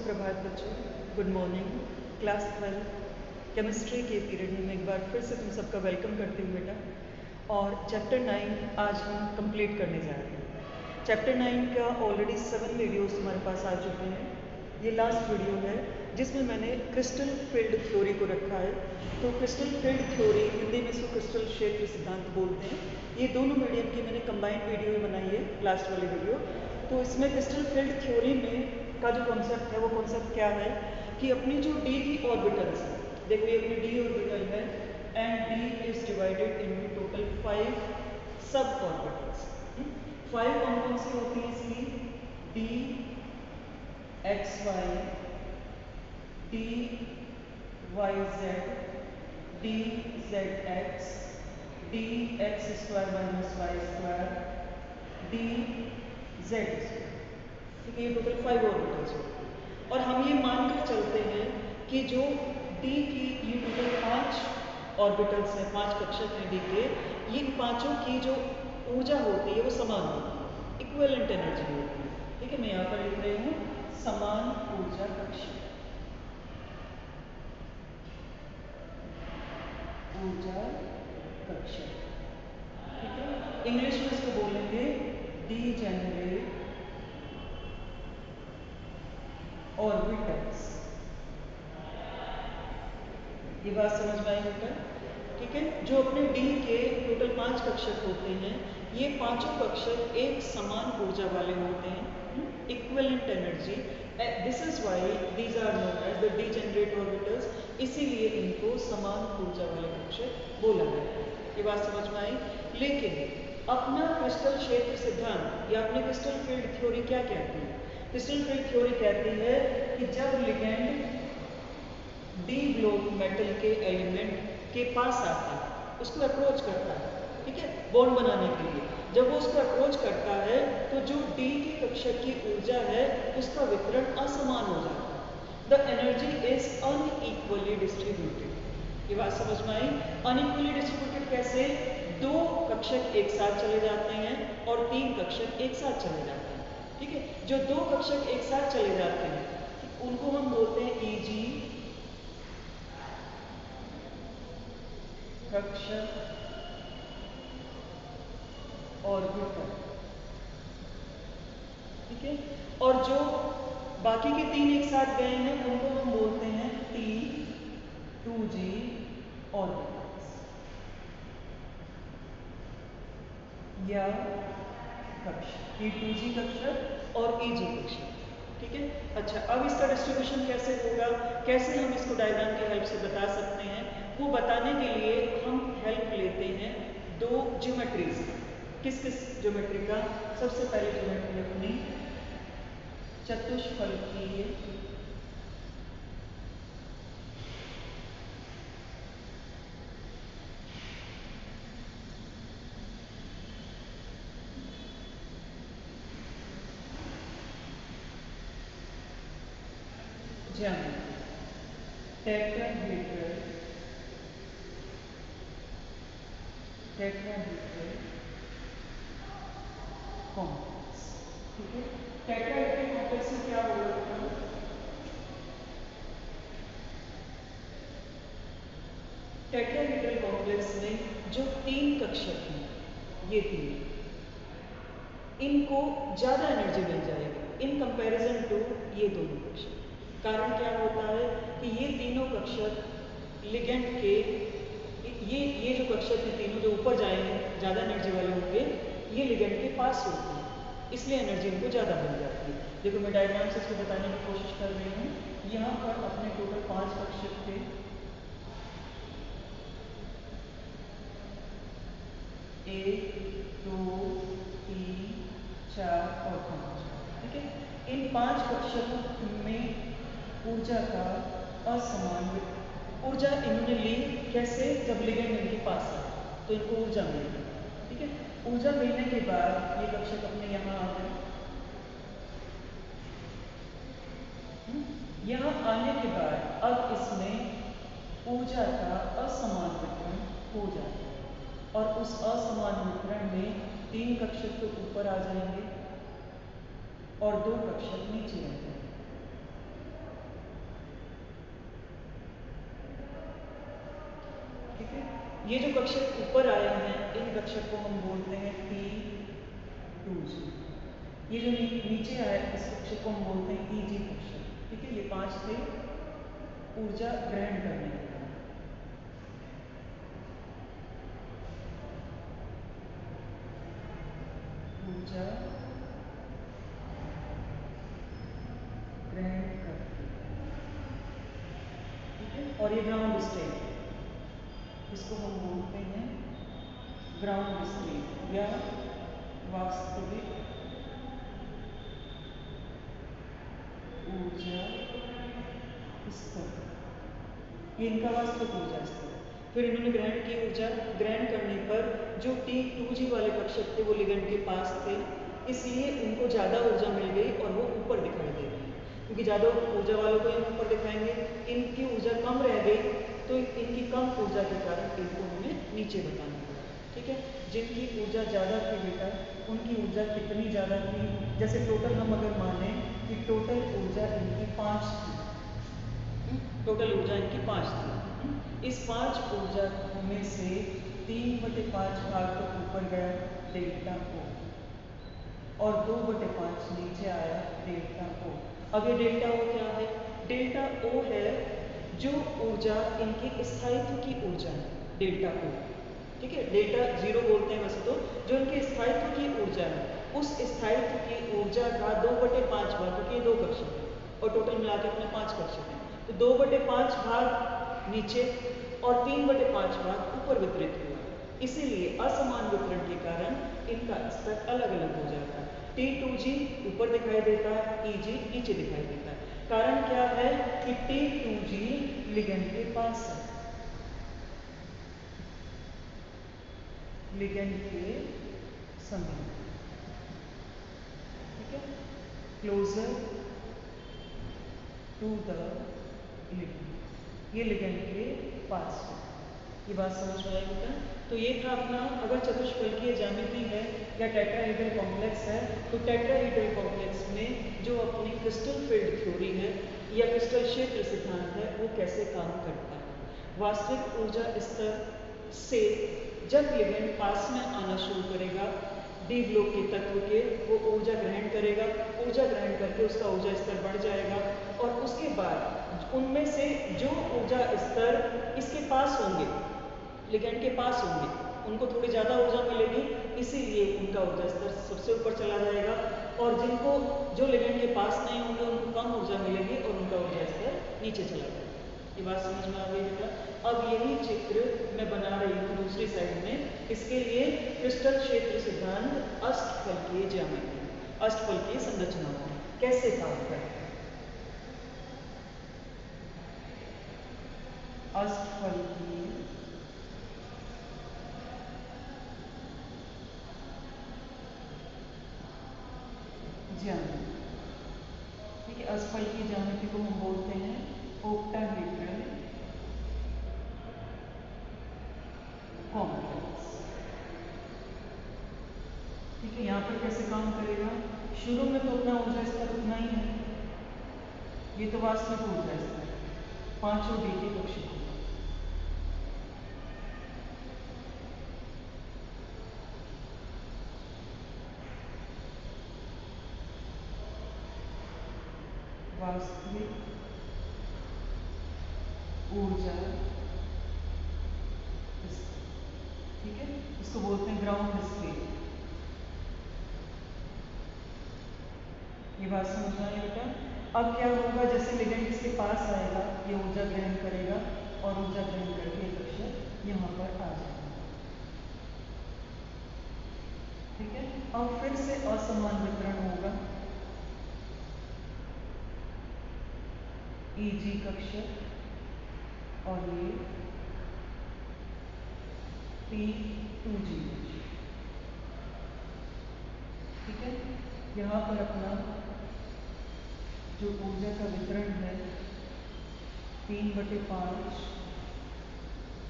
सुप्रभात बच्चों, good morning. Class 12 chemistry के पीरियड में मैं एक बार फिर से तुम सबका वेलकम करती हूँ बेटा। और चैप्टर 9 आज हम कंप्लीट करने जा रहे हैं। चैप्टर 9 का ऑलरेडी 7 वीडियोस तुम्हारे पास आ चुके हैं। ये लास्ट वीडियो है जिसमें मैंने क्रिस्टल फील्ड थ्योरी को रखा है। तो क्रिस्टल फील्ड थ्योरी हिंदी में इसको क्रिस्टल क्षेत्र सिद्धांत बोलते हैं। ये दोनों मीडियम की मैंने कंबाइंड वीडियो बनाई है, लास्ट वाली वीडियो। तो इसमें क्रिस्टल फील्ड थ्योरी में का जो कॉन्सेप्ट है वो कॉन्सेप्ट क्या है कि अपनी जो डी की ऑर्बिटल्स है, देखो ये अपनी डी ऑर्बिटल है and D is divided into total 5 sub orbitals. 5 कौन कौन सी होती है इसकी? D x y, d y z, d z x, d x square minus y square, d z square. ठीक है, ये टोटल 5 ऑर्बिटल्स होते हैं। और हम ये मानकर चलते हैं कि जो डी की ये टोटल 5 ऑर्बिटल्स हैं, 5 कक्षक हैं डी के, ये पांचों की जो ऊर्जा होती है वो समान होती है, इक्विवेलेंट एनर्जी होती है। ठीक है, मैं यहाँ पर लिख रही हूँ समान ऊर्जा कक्षक, ऊर्जा कक्षक। ठीक है, इंग्लिश में इसको बोलेंगे डीजेनरेट ऑर्बिटल्स। ये बात समझ में आई बेटा? ठीक है, जो अपने डी के टोटल 5 कक्षक होते हैं, ये पांचों कक्षक एक समान ऊर्जा वाले होते हैं, equivalent energy. This is why these are known as the degenerate orbitals. इसीलिए इनको समान ऊर्जा वाले कक्षक बोला जाता है। ये बात समझ में आई? लेकिन अपना क्रिस्टल क्षेत्र सिद्धांत या अपनी क्रिस्टल फील्ड थ्योरी क्या कहती है? क्रिस्टल फील्ड थ्योरी कहती है कि जब लिगेंड डी ब्लॉक मेटल के एलिमेंट के पास आता है, उसको अप्रोच करता है, ठीक है, बॉन्ड बनाने के लिए। जब वो उसको अप्रोच करता है तो जो डी के कक्षक की ऊर्जा है उसका वितरण असमान हो जाता है। The energy is unequally distributed. ये बात समझ में आई? अनइक्वली डिस्ट्रीब्यूटेड कैसे? 2 कक्षक एक साथ चले जाते हैं और 3 कक्षक एक साथ चले जाते हैं। ठीक है, जो 2 कक्षक एक साथ चले जाते हैं उनको हम बोलते हैं ईजी कक्षक ऑर्बिटल। ठीक है, और जो बाकी के 3 एक साथ गए हैं उनको हम बोलते हैं T2G ऑर्बिटल्स या कक्षक, T2G कक्षक और EG कक्षक। ठीक है, अच्छा अब इसका डिस्ट्रीब्यूशन कैसे होगा, कैसे हम इसको डायग्राम की हेल्प से बता सकते हैं, वो बताने के लिए हम हेल्प लेते हैं 2 ज्योमेट्रीज। किस किस ज्योमेट्री का? सबसे पहले ज्योमेट्री अपनी चतुष्फलकीय ज्यामिति, टेट्राहेड्रल कॉम्प्लेक्स। ठीक है, टेट्राहेड्रल कॉम्प्लेक्स में क्या होगा? टेट्राहेड्रल कॉम्प्लेक्स में जो 3 कक्षक हैं, ये 3, इनको ज्यादा एनर्जी मिल जाएगी इन कंपैरिजन टू ये दोनों कक्षक। कारण क्या होता है कि ये तीनों कक्षक लिगेंड के, ये जो कक्षक हैं तीनों जो ऊपर जाएंगे ज्यादा एनर्जी वाले होंगे, ये लिगेंड के पास होते हैं, इसलिए एनर्जी इनको ज्यादा मिल जाती है। देखो मैं डायग्राम से इसको बताने की कोशिश कर रही हूँ। यहाँ पर अपने टोटल 5 कक्षक थे, 1 2 3 4 और 5। ठीक है, इन 5 कक्षकों में ऊर्जा का असमान, ऊर्जा इन्होंने ली कैसे? जब लिगेंड इनके पास आए तो इनको ऊर्जा मिली। ठीक है, ऊर्जा मिलने के बाद ये कक्षक अपने यहाँ आ गए। यहाँ आने के बाद अब इसमें ऊर्जा का असमान वितरण हो जाता है और उस असमान वितरण में 3 कक्षक तो ऊपर आ जाएंगे और 2 कक्षक नीचे आ जाएंगे। ठीक है। ये जो कक्षक ऊपर आए हैं इन कक्षक को हम बोलते हैं T2G। ये जो नीचे आया इस कक्षक को हम बोलते हैं EG कक्षक। ठीक है, ये 5 थे ऊर्जा ग्रहण करने के लिए। ऊर्जा ग्रहण करते हैं, ठीक है। और ये ग्राउंड स्टेट, इसको हम बोलते हैं ग्राउंड स्टेट या वास्तविक ऊर्जा स्तर। ये इनका वास्तविक ऊर्जा स्तर। फिर इन्होंने ग्रहण की ऊर्जा ग्रहण करने पर जो T2G वाले कक्षक थे वो लिगेंड के पास थे, इसलिए उनको ज़्यादा ऊर्जा मिल गई और वो ऊपर दिखाई दे रही है। क्योंकि ज़्यादा ऊर्जा वालों को हम ऊपर दिखाएंगे, इनकी ऊर्जा कम रह गई तो इनकी कम ऊर्जा के कारण इनको हमें नीचे बताना पड़ा। ठीक है, जिनकी ऊर्जा ज़्यादा थी बेटा, उनकी ऊर्जा कितनी ज़्यादा थी? जैसे टोटल हम अगर माने कि टोटल ऊर्जा इनकी 5 थी, टोटल ऊर्जा इनकी 5 थी। इस 5 ऊर्जा में से 3/5 भाग तो ऊपर गया डेल्टा O और 2/5 नीचे आया डेल्टा O। अब ये डेल्टा O क्या है? डेल्टा O है जो ऊर्जा इनकी स्थायित्व की ऊर्जा है, डेल्टा O। ठीक है, डेल्टा 0 बोलते हैं वैसे तो, जो इनके स्थायित्व की ऊर्जा है उस स्थायित्व की ऊर्जा का 2/5 भाग, क्योंकि ये 2 कक्षक है और टोटल मिला के अपने 5 कक्षक हैं, तो 2/5 भाग नीचे और 3/5 भाग ऊपर वितरित हुआ। इसीलिए असमान वितरण के कारण इनका स्तर अलग अलग हो जाता है। T2G ऊपर दिखाई देता है, EG नीचे दिखाई देता है। कारण क्या है कि T2G लिगेंड के पास है, लिगेंड के समीप। ठीक है, क्लोजर टू द लिगेंड, ये लिगेंड के पास है। ये बात समझ में आई बेटा? तो ये था अपना, अगर चतुष्फलकीय ज्यामिति है या टेट्राहेड्रल कॉम्प्लेक्स है, तो टेट्राहेड्रल कॉम्प्लेक्स में जो अपनी क्रिस्टल फील्ड थ्योरी है या क्रिस्टल क्षेत्र सिद्धांत है वो कैसे काम करता है। वास्तविक ऊर्जा स्तर से जब लिगेंड पास में आना शुरू करेगा डी ब्लॉक के तत्व के, वो ऊर्जा ग्रहण करेगा, ऊर्जा ग्रहण करके उसका ऊर्जा स्तर बढ़ जाएगा और उसके बाद उनमें से जो ऊर्जा स्तर इसके पास होंगे, लिगेंड के पास होंगे, उनको थोड़ी ज़्यादा ऊर्जा मिलेगी, इसीलिए उनका ऊर्जा स्तर सबसे ऊपर चला जाएगा और जिनको जो लिगेंड के पास नहीं होंगे उनको कम ऊर्जा मिलेगी और उनका ऊर्जा स्तर नीचे चला जाएगा। ये बात समझ में आ गई बेटा? अब यही चित्र मैं बना रही हूँ दूसरी साइड में, इसके लिए क्रिस्टल क्षेत्र सिद्धांत अष्टफलकीय ज्यामिति, अष्टफलकीय संरचना कैसे काम करता है। अष्टफलकीय ज्यामिति, ठीक है, अष्टफलकीय ज्यामिति को हम बोलते हैं ओक्टाहेड्रल कॉम्प्लेक्स। ठीक है, यहाँ पर कैसे काम करेगा? शुरू में तो अपना ऊर्जा स्तर उतना ही है, ये तो वास्तविक ऊर्जा स्तर, पांचों डी के कक्षकों, वास्तविक ऊर्जा स्तर, ठीक है, इसको बोलते हैं ग्राउंड स्टेट। ये बात समझ में आई बेटा? अब क्या होगा, जैसे लिगेंड इसके पास आएगा ये ऊर्जा ग्रहण करेगा और ऊर्जा ग्रहण करके एक कक्षक यहाँ पर आ जाएगा। ठीक है, अब फिर से असमान वितरण होगा, EG कक्षक और ये T2G। ठीक है, यहाँ पर अपना जो ऊर्जा का वितरण है 3/5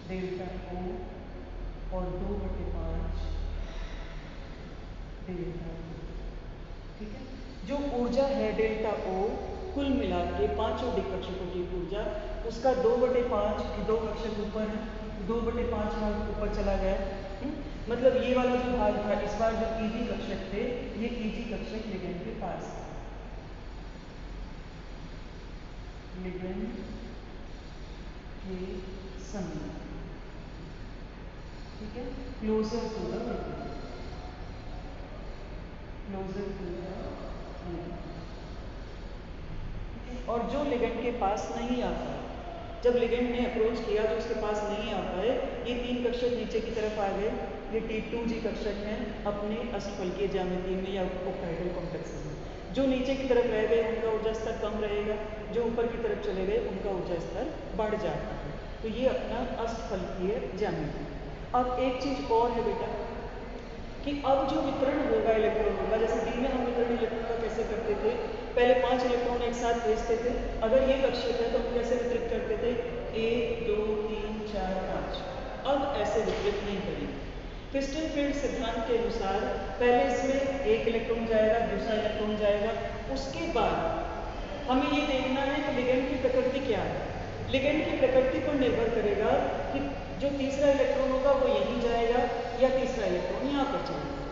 डेल्टा O और 2/5 डेल्टा O। ठीक है, जो ऊर्जा है डेल्टा O कुल मिला के पांचों डी कक्षकों की ऊर्जा, उसका 2/5, 2 कक्षक ऊपर है, 2/5 भाग ऊपर चला गया। मतलब ये वाला जो भाग था इस बार जो Eg कक्षक थे, ये Eg कक्षक लिगेंड के पास, लिगेंड के समीप, ठीक है, closer to the ligand, closer to the ligand. और जो लिगेंड के पास नहीं आता, जब लिगेंड ने अप्रोच किया तो उसके पास नहीं आ पाए, ये 3 कक्षक नीचे की तरफ आ गए। ये T2G कक्षक हैं अपने अष्टफलकीय ज्यामिति में या ओक्टाहेड्रल कॉम्प्लेक्सेस में। जो नीचे की तरफ रह गए उनका ऊर्जा स्तर कम रहेगा, जो ऊपर की तरफ चले गए उनका ऊर्जा स्तर बढ़ जाता है। तो ये अपना अष्टफलकीय ज्यामिति। अब एक चीज और है बेटा कि अब जो वितरण होगा इलेक्ट्रॉनों का, जैसे डी में हम वितरण इलेक्ट्रॉनों का कैसे करते थे, पहले 5 इलेक्ट्रॉन एक साथ भेजते थे। अगर ये कक्षक है तो हम कैसे वितरित करते थे, 1 2 3 4 5। अब ऐसे वितरित नहीं करेंगे। क्रिस्टल फील्ड सिद्धांत के अनुसार पहले इसमें एक इलेक्ट्रॉन जाएगा, दूसरा इलेक्ट्रॉन जाएगा, उसके बाद हमें ये देखना है कि लिगेंड की प्रकृति क्या है। लिगेंड की प्रकृति पर निर्भर करेगा कि जो तीसरा इलेक्ट्रॉन होगा वो यहीं जाएगा या तीसरा इलेक्ट्रॉन यहाँ पर चलेगा,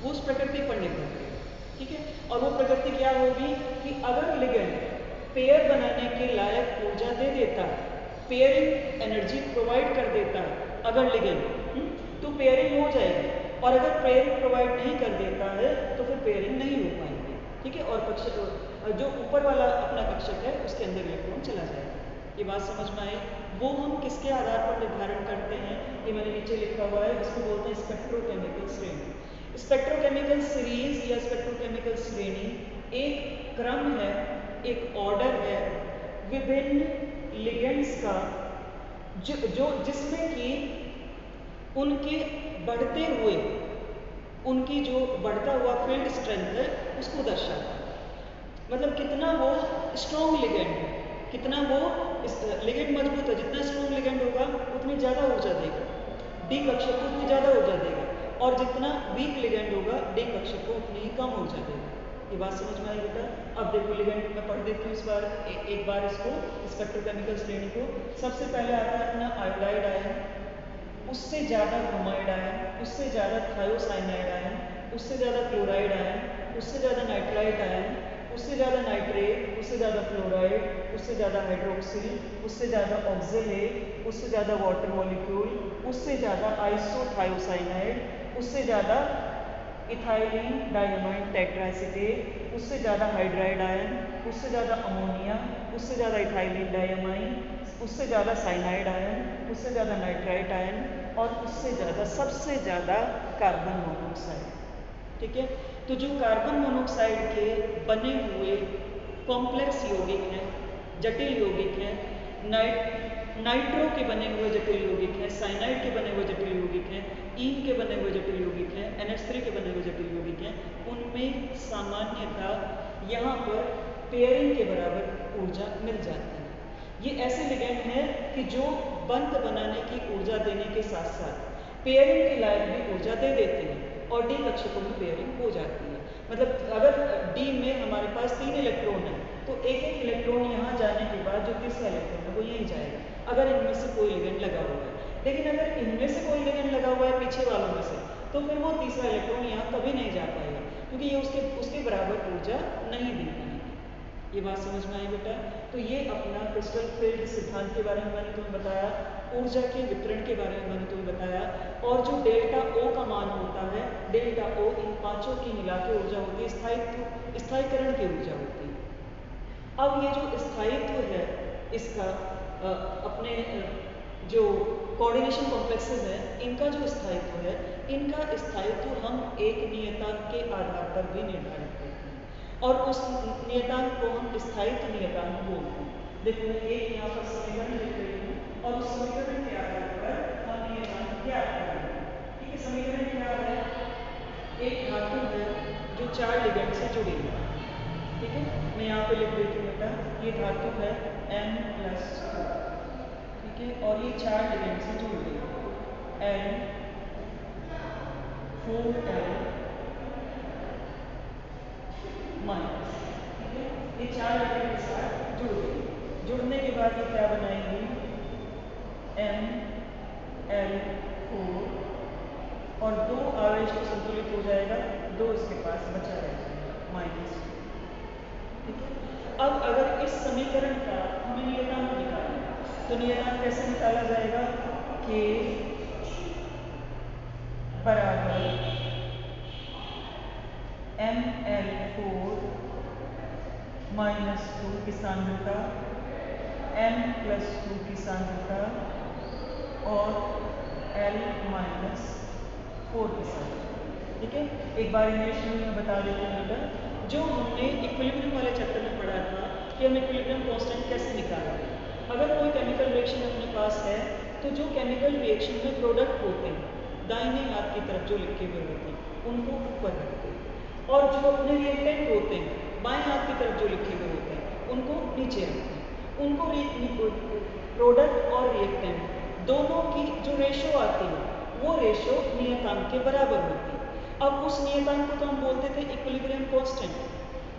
वो उस प्रकृति पर निर्भर करेगा, ठीक है। और वो प्रकृति क्या होगी कि अगर लिगेंड पेयर बनाने के लायक ऊर्जा दे देता है, पेयरिंग एनर्जी प्रोवाइड कर देता है अगर लिगेंड, तो पेयरिंग हो जाएगी। और अगर पेयरिंग प्रोवाइड नहीं कर देता है तो फिर पेयरिंग नहीं हो पाएगी, ठीक है। और कक्षक जो ऊपर वाला अपना कक्षक है उसके अंदर इलेक्ट्रॉन चला जाएगा। ये बात समझ में आई। वो हम किसके आधार पर निर्धारण करते हैं, ये मैंने नीचे लिखा हुआ है, इसको बोलते हैं स्पेक्ट्रोकेमिकल श्रेणी। स्पेक्ट्रोकेमिकल सीरीज या स्पेक्ट्रोकेमिकल श्रेणी एक क्रम है, एक ऑर्डर है विभिन्न लिगेंड्स का, जो जिसमें कि उनके बढ़ते हुए, उनकी जो बढ़ता हुआ फील्ड स्ट्रेंथ है उसको दर्शाता है। मतलब कितना वो स्ट्रॉन्ग लिगेंड है, कितना वो लिगेंड मजबूत है, जितना स्ट्रॉन्ग लिगेंड होगा उतनी ज़्यादा ऊर्जा देगा, डी कक्षक को उतनी ज़्यादा ऊर्जा देगा, और जितना वीक लिगेंड होगा डी कक्षक को उतनी ही कम ऊर्जा देगा। ये बात समझ में आई बेटा। अब देखो लिगेंड मैं पढ़ देती हूँ इस बार एक बार इसको, स्पेक्ट्रोकेमिकल श्रेणी को। सबसे पहले आता है अपना आयोडाइड आयन, उससे ज़्यादा ब्रोमाइड आयन, उससे ज़्यादा थायोसाइनाइड आयन, उससे ज़्यादा क्लोराइड आयन, उससे ज़्यादा नाइट्राइट आयन, उससे ज़्यादा नाइट्रेट, उससे ज़्यादा फ्लोराइड, उससे ज़्यादा हाइड्रोक्सिल, उससे ज़्यादा ऑक्जेलेट, उससे ज़्यादा वाटर मॉलिक्यूल, उससे ज़्यादा आइसोथायोसाइनाइड, उससे ज़्यादा इथाइलिन डायमाइन टेट्राएसिटेट, उससे ज़्यादा हाइड्राइड आयन, उससे ज़्यादा अमोनिया, उससे ज़्यादा इथाइलिन डायमाइन, उससे ज़्यादा साइनाइड आयन, उससे ज़्यादा नाइट्राइट आयन, और उससे ज़्यादा सबसे ज़्यादा कार्बन मोनोऑक्साइड, ठीक है। तो जो कार्बन मोनोऑक्साइड के बने हुए कॉम्प्लेक्स यौगिक हैं, जटिल यौगिक हैं, नाइट्रो के बने हुए जटिल यौगिक हैं, साइनाइड के बने हुए जटिल यौगिक हैं, ईन के बने हुए जटिल यौगिक हैं, NH3 के बने हुए जटिल यौगिक हैं, उनमें सामान्यतः यहाँ पर पेयरिंग के बराबर ऊर्जा मिल जाती है। ये ऐसे लिगेंड हैं कि जो बंध बनाने की ऊर्जा देने के साथ साथ पेयरिंग के लायक भी ऊर्जा दे देते हैं, और डी कक्षकों में पेयरिंग हो जाती है। मतलब अगर डी में हमारे पास 3 इलेक्ट्रॉन है तो एक एक इलेक्ट्रॉन यहाँ जाने के बाद जो तीसरा इलेक्ट्रॉन है वो यहीं जाएगा, अगर इनमें से कोई लिगेंड लगा हुआ है। लेकिन अगर इनमें से कोई लिगेंड लगा हुआ है पीछे वालों में से, तो फिर वो तीसरा इलेक्ट्रॉन यहाँ कभी नहीं जा पाएगा, क्योंकि ये उसके बराबर ऊर्जा नहीं दे पाएंगे। ये बात समझ में आई बेटा। तो ये अपना क्रिस्टल फील्ड सिद्धांत के बारे में मैंने तुम्हें बताया, ऊर्जा के वितरण के बारे में मैंने तुम्हें बताया, और जो डेल्टा O का मान होता है, डेल्टा O इन पांचों की मिला के ऊर्जा होती है, स्थायीकरण की ऊर्जा होती है। अब ये जो स्थायित्व है इसका अपने जो कोऑर्डिनेशन कॉम्प्लेक्सेस हैं इनका जो स्थायित्व है, इनका स्थायित्व हम एक नियतांक के आधार पर भी निर्धारित करते हैं, और उस नियतांक को हम स्थायित्व नियतांक बोलते हैं। देखो मैं एक यहाँ पर समीकरण लिख रही हूँ, और उस समीकरण के आधार पर हम नियतांक ज्ञात करेंगे, ठीक है। समीकरण क्या है, एक धातु है जो 4 लिगेंड से जुड़ी है, ठीक है। मैं यहाँ पे लिख देती हूँ बेटा, ये धातु है N+2, ठीक है, और ये 4 लिगेंड से जुड़ गई, N 4L माइनस, ठीक है। ये 4 लिगेंड के साथ जुड़ गई, जुड़ने के बाद ये क्या बनाएंगी, N L4 और 2 आवेश तो संतुलित हो जाएगा, 2 इसके पास बचा रह जाएगा -2। ठीक है। अब अगर इस समीकरण का हमें नियतांक निकालना है तो नियतांक कैसे निकाला जाएगा? K बराबर ML4 -2 की सांद्रता M+2 की सांद्रता और L -4 की सांद्रता। ठीक है। एक बार इंग्लिश में बता देते हैं बेटा, जो हमने इक्विलिब्रियम वाले चैप्टर में पढ़ा था कि हम इक्विलिब्रियम कांस्टेंट कैसे निकालें। अगर कोई केमिकल रिएक्शन अपने पास है तो जो केमिकल रिएक्शन में प्रोडक्ट होते हैं दाहिने हाथ की तरफ जो लिखे हुए होते हैं उनको ऊपर रखते हैं, और जो अपने रिएक्टेंट होते हैं बाएं हाथ की तरफ जो लिखे हुए होते हैं उनको नीचे रखते हैं। उनको प्रोडक्ट और रिएक्टेंट दोनों की जो रेशो आती है वो रेशो नियतांक के बराबर होती है। अब उस नियतांक को तो हम बोलते थे इक्विलिब्रियम कांस्टेंट,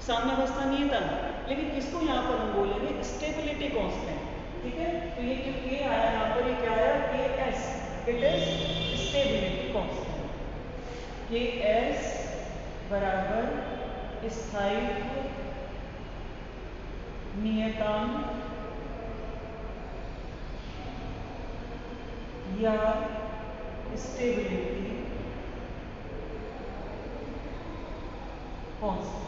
साम्यावस्था नियतांक, लेकिन इसको यहाँ पर हम बोलेंगे स्टेबिलिटी कांस्टेंट। ठीक है। तो ये जो K आया यहाँ पर, ये क्या आया? KS, it is stability constant. KS बराबर स्थायित्व नियतांक या स्टेबिलिटी कांस्टेंट।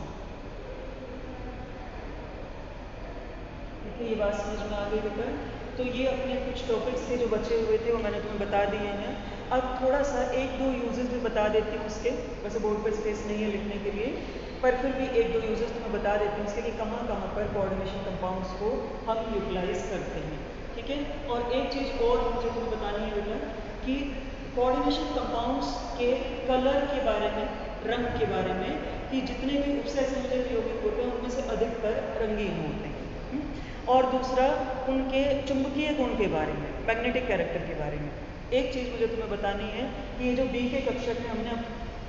ठीक है। ये बात समझ में आ गई बेटा? तो ये अपने कुछ टॉपिक्स थे जो बचे हुए थे वो मैंने तुम्हें बता दिए हैं। अब थोड़ा सा 1-2 यूजेस भी बता देती हूँ उसके, वैसे बोर्ड पर स्पेस नहीं है लिखने के लिए, पर फिर भी 1-2 यूजेस तुम्हें बता देती हूँ उसके कि कहाँ कहाँ पर कोऑर्डिनेशन कंपाउंड्स को हम यूटिलाइज करते हैं। ठीक है। और एक चीज़ और मुझे तुम्हें बतानी है बेटा कि कोऑर्डिनेशन कंपाउंड्स के कलर के बारे में, रंग के बारे में, कि जितने भी उपसंयोजक यौगिक होते हैं उनमें से अधिकतर रंगीन होते हैं। और दूसरा उनके चुंबकीय गुण के बारे में, मैग्नेटिक कैरेक्टर के बारे में। एक चीज़ मुझे तुम्हें बतानी है कि ये जो डी के कक्षक में हमने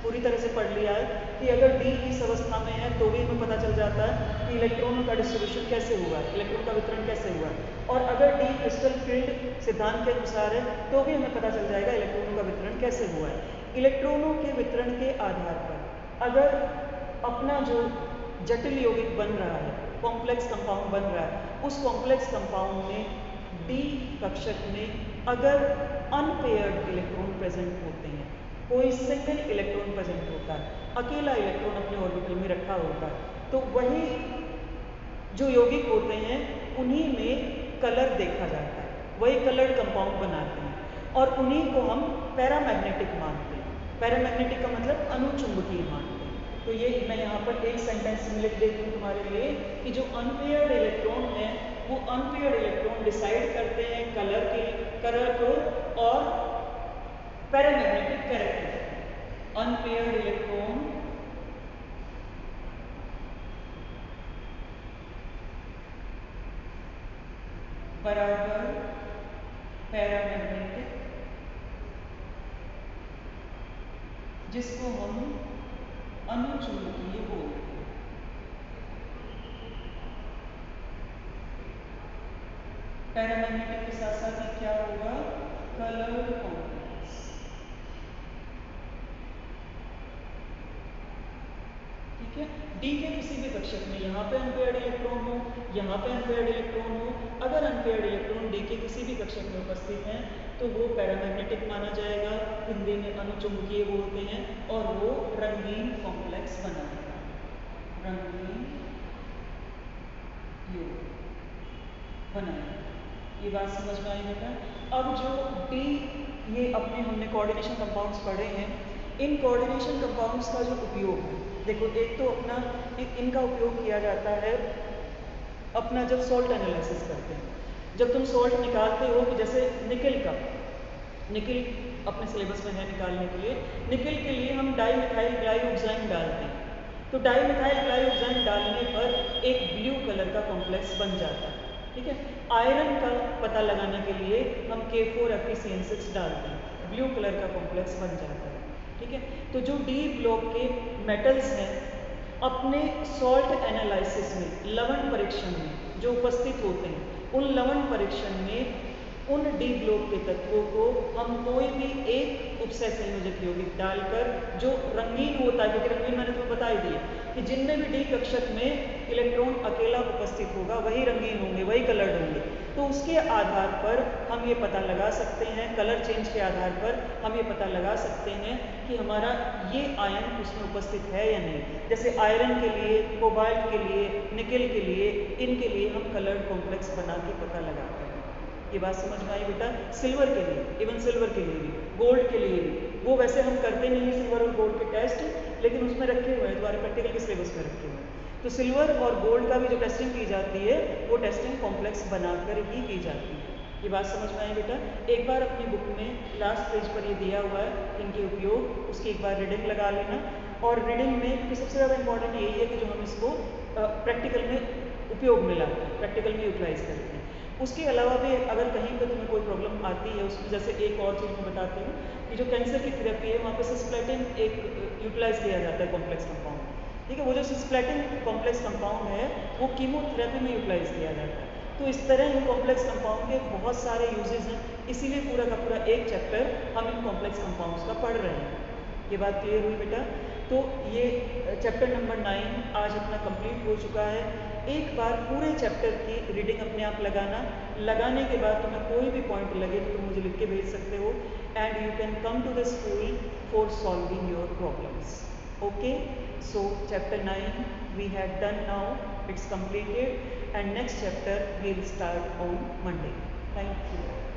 पूरी तरह से पढ़ लिया है कि अगर डी इस अवस्था में है तो भी हमें पता चल जाता है कि इलेक्ट्रॉनों का डिस्ट्रीब्यूशन कैसे हुआ, इलेक्ट्रॉन का वितरण कैसे हुआ, और अगर डी क्रिस्टल फील्ड सिद्धांत के अनुसार है तो भी हमें पता चल जाएगा इलेक्ट्रॉनों का वितरण कैसे हुआ है। इलेक्ट्रॉनों के वितरण के आधार पर अगर अपना जो जटिल यौगिक बन रहा है, कॉम्प्लेक्स कंपाउंड बन रहा है, उस कॉम्प्लेक्स कंपाउंड में डी कक्षक में अगर अनपेयर्ड इलेक्ट्रॉन प्रेजेंट होते हैं, कोई सिंगल इलेक्ट्रॉन प्रेजेंट होता है, अकेला इलेक्ट्रॉन अपने ऑर्बिटल में रखा होता है, तो वही जो यौगिक होते हैं उन्हीं में कलर देखा जाता है, वही कलर्ड कंपाउंड बनाते हैं, और उन्हीं को हम पैरामैग्नेटिक मानते हैं। पैरामैग्नेटिक का मतलब अनुचुंबकीय मानते हैं। तो ये मैं यहाँ पर एक सेंटेंस में लिख देती हूँ तुम्हारे लिए कि जो अनपेयर्ड इलेक्ट्रॉन है वो अनपेयर्ड इलेक्ट्रॉन डिसाइड करते हैं कलर को और पैरामैग्नेटिक कैरेक्टर। अनपेयर्ड इलेक्ट्रॉन बराबर पैरामैग्नेटिक, जिसको हम अनुचुंबकीय बोलते हैं। पैरामैग्नेटिक के साथ साथ ही क्या होगा? Coloured complex. ठीक है। डी के किसी भी कक्षक में यहाँ पे अनपेयर्ड इलेक्ट्रॉन हो, यहाँ पे अनपेयर्ड इलेक्ट्रॉन हो, अगर अनपेयर्ड इलेक्ट्रॉन डी के किसी भी कक्षक में उपस्थित हैं तो वो पैरामैग्नेटिक माना जाएगा, हिंदी में अनुचुंबकीय बोलते हैं, और वो रंगीन कॉम्प्लेक्स बनाएगा, रंगीन यौगिक बनाएगा। ये बात समझ में आई बेटा? अब जो डी, ये अपने हमने कोऑर्डिनेशन कंपाउंड्स पढ़े हैं, इन कोऑर्डिनेशन कंपाउंड्स का जो उपयोग है, देखो एक तो अपना इनका उपयोग किया जाता है अपना जब सॉल्ट एनालिसिस करते हैं, जब तुम सॉल्ट निकालते हो, कि जैसे निकल का, निकल अपने सिलेबस में है निकालने के लिए, निकल के लिए हम डाइमिथाइल ग्लाइऑक्साइड डालते हैं, तो डाइमिथाइल ग्लाइऑक्साइड डालने पर एक ब्लू कलर का कॉम्प्लेक्स बन जाता है। ठीक है। आयरन का पता लगाने के लिए हम K4Fe डालते हैं, ब्लू कलर का कॉम्प्लेक्स बन जाता है। ठीक है। तो जो डी ब्लॉक के मेटल्स हैं अपने सॉल्ट एनालिसिस में, लवण परीक्षण में जो उपस्थित होते हैं, उन लवण परीक्षण में उन डी ग्लोब के तत्वों को हम कोई भी एक उपसय संयोजक यौगिक डालकर जो रंगीन होता है, क्योंकि रंगीन मैंने तुम्हें बता ही दिया कि जिनमें भी डी कक्षक में इलेक्ट्रॉन अकेला उपस्थित होगा वही रंगीन होंगे, वही कलर्ड होंगे। तो उसके आधार पर हम ये पता लगा सकते हैं, कलर चेंज के आधार पर हम ये पता लगा सकते हैं कि हमारा ये आयन उसमें उपस्थित है या नहीं। जैसे आयरन के लिए, कोबाल्ट के लिए, निकेल के लिए, इनके लिए हम कलर्ड कॉम्प्लेक्स बना के पता लगाते हैं। ये बात समझ में आई बेटा? सिल्वर के लिए, इवन सिल्वर के लिए भी, गोल्ड के लिए भी, वो वैसे हम करते नहीं है सिल्वर और गोल्ड के टेस्ट, लेकिन उसमें रखे हुए हैं, तुम्हारे प्रैक्टिकल के सिलेबस में रखे हुए हैं। तो सिल्वर और गोल्ड का भी जो टेस्टिंग की जाती है वो टेस्टिंग कॉम्प्लेक्स बनाकर ही की जाती है। ये बात समझ में आई बेटा? एक बार अपनी बुक में लास्ट पेज पर ये दिया हुआ है इनके उपयोग, उसकी एक बार रीडिंग लगा लेना। और रीडिंग में क्योंकि सबसे ज़्यादा इंपॉर्टेंट यही है कि जो हम इसको प्रैक्टिकल में उपयोग में लाते हैं, प्रैक्टिकल में यूटिलाइज करते हैं। उसके अलावा भी अगर कहीं पर तुम्हें कोई प्रॉब्लम आती है उसमें, जैसे एक और चीज़ मैं बताती हूँ कि जो कैंसर की थेरेपी है वहाँ पे सिस्प्लेटिन एक यूटिलाइज किया जाता है कॉम्प्लेक्स कंपाउंड। ठीक है, वो जो सिस्प्लेटिन कॉम्प्लेक्स कंपाउंड है वो कीमोथेरेपी में यूटिलाइज किया जाता है। तो इस तरह इन कॉम्प्लेक्स कंपाउंड के बहुत सारे यूजेस हैं, इसीलिए पूरा का पूरा एक चैप्टर हम इन कॉम्प्लेक्स कंपाउंड्स का पढ़ रहे हैं। ये बात क्लियर हुई बेटा? तो ये चैप्टर नंबर 9 आज अपना कंप्लीट हो चुका है। एक बार पूरे चैप्टर की रीडिंग अपने आप लगाना, लगाने के बाद तुम्हें कोई भी पॉइंट लगे तो तुम मुझे लिख के भेज सकते हो, and you can come to the school for solving your problems. Okay, so chapter 9 we had done now, it's completed, and next chapter we'll start on Monday. Thank you.